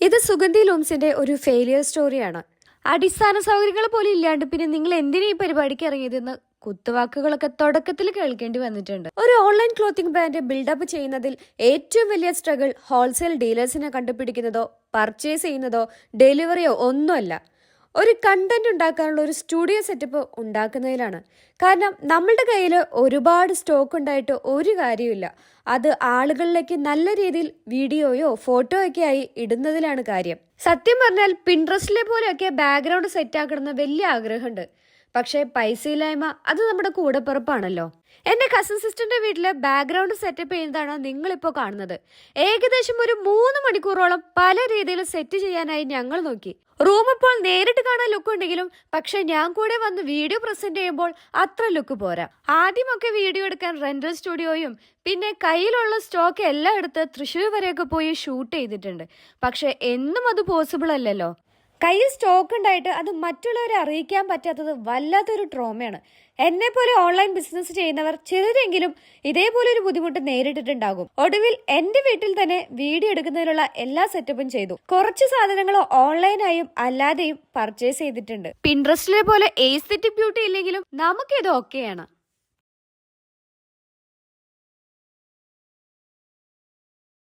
ഇത് സുഗന്ധി ലൂംസിന്റെ ഒരു ഫെയിലിയർ സ്റ്റോറിയാണ്. അടിസ്ഥാന സൗകര്യങ്ങൾ പോലും ഇല്ലാണ്ട് പിന്നെ നിങ്ങൾ എന്തിനാ ഈ പരിപാടിക്ക് ഇറങ്ങിയതെന്ന് കുത്തുവാക്കുകളൊക്കെ തുടക്കത്തിൽ കേൾക്കേണ്ടി വന്നിട്ടുണ്ട്. ഒരു ഓൺലൈൻ ക്ലോത്തിംഗ് ബ്രാൻഡ് ബിൽഡപ്പ് ചെയ്യുന്നതിൽ ഏറ്റവും വലിയ സ്ട്രഗിൾ ഹോൾസെയിൽ ഡീലേഴ്സിനെ കണ്ടുപിടിക്കുന്നതോ പർച്ചേസ് ചെയ്യുന്നതോ ഡെലിവറിയോ ഒന്നുമല്ല, ഒരു കണ്ടന്റ് ഉണ്ടാക്കാനുള്ള ഒരു സ്റ്റുഡിയോ സെറ്റപ്പ് ഉണ്ടാക്കുന്നതിലാണ്. കാരണം നമ്മളുടെ കയ്യിൽ ഒരുപാട് സ്റ്റോക്ക് ഉണ്ടായിട്ട് ഒരു കാര്യമില്ല, അത് ആളുകളിലേക്ക് നല്ല രീതിയിൽ വീഡിയോയോ ഫോട്ടോ ഒക്കെ ആയി ഇടുന്നതിലാണ് കാര്യം. സത്യം പറഞ്ഞാൽ പിൻട്രസ്റ്റിലെ പോലെയൊക്കെ ബാക്ക്ഗ്രൗണ്ട് സെറ്റ് ആക്കണമെന്ന് വലിയ ആഗ്രഹമുണ്ട്. പക്ഷേ പൈസ ഇല്ലായ്മ അത് നമ്മുടെ കൂടെപ്പിറപ്പാണല്ലോ. എന്റെ കസിൻ സിസ്റ്ററിന്റെ വീട്ടില് ബാക്ക്ഗ്രൗണ്ട് സെറ്റപ്പ് ചെയ്യുന്നതാണ് നിങ്ങളിപ്പോ കാണുന്നത്. ഏകദേശം ഒരു 3 മണിക്കൂറോളം പല രീതിയിൽ സെറ്റ് ചെയ്യാനായി ഞങ്ങൾ നോക്കി. റൂം ഇപ്പോൾ നേരിട്ട് കാണാൻ ലുക്ക് ഉണ്ടെങ്കിലും പക്ഷെ ഞാൻ കൂടെ വന്ന് വീഡിയോ പ്രസന്റ് ചെയ്യുമ്പോൾ അത്ര ലുക്ക് പോരാ. ആദ്യമൊക്കെ വീഡിയോ എടുക്കാൻ റെന്റൽ സ്റ്റുഡിയോയും പിന്നെ കയ്യിലുള്ള സ്റ്റോക്ക് എല്ലാം എടുത്ത് തൃശ്ശൂർ വരെയൊക്കെ പോയി ഷൂട്ട് ചെയ്തിട്ടുണ്ട്. പക്ഷെ എന്നും അത് പോസിബിൾ അല്ലല്ലോ. കയ്യിൽ സ്റ്റോക്ക് ഉണ്ടായിട്ട് അത് മറ്റുള്ളവരെ അറിയിക്കാൻ പറ്റാത്തത് വല്ലാത്തൊരു ട്രോമയാണ്. എന്നെ പോലെ ഓൺലൈൻ ബിസിനസ് ചെയ്യുന്നവർ ചിലരെങ്കിലും ഇതേപോലെ ഒരു ബുദ്ധിമുട്ട് നേരിട്ടിട്ടുണ്ടാകും. ഒടുവിൽ എന്റെ വീട്ടിൽ തന്നെ വീഡിയോ എടുക്കുന്നതിനുള്ള എല്ലാ സെറ്റപ്പും ചെയ്തു. കുറച്ച് സാധനങ്ങൾ ഓൺലൈനായും അല്ലാതെയും പർച്ചേസ് ചെയ്തിട്ടുണ്ട്. പിൻട്രസ്റ്റിലെ പോലെ എസ്തെറ്റിക് ബ്യൂട്ടി ഇല്ലെങ്കിലും നമുക്കിത് ഓക്കെയാണ്.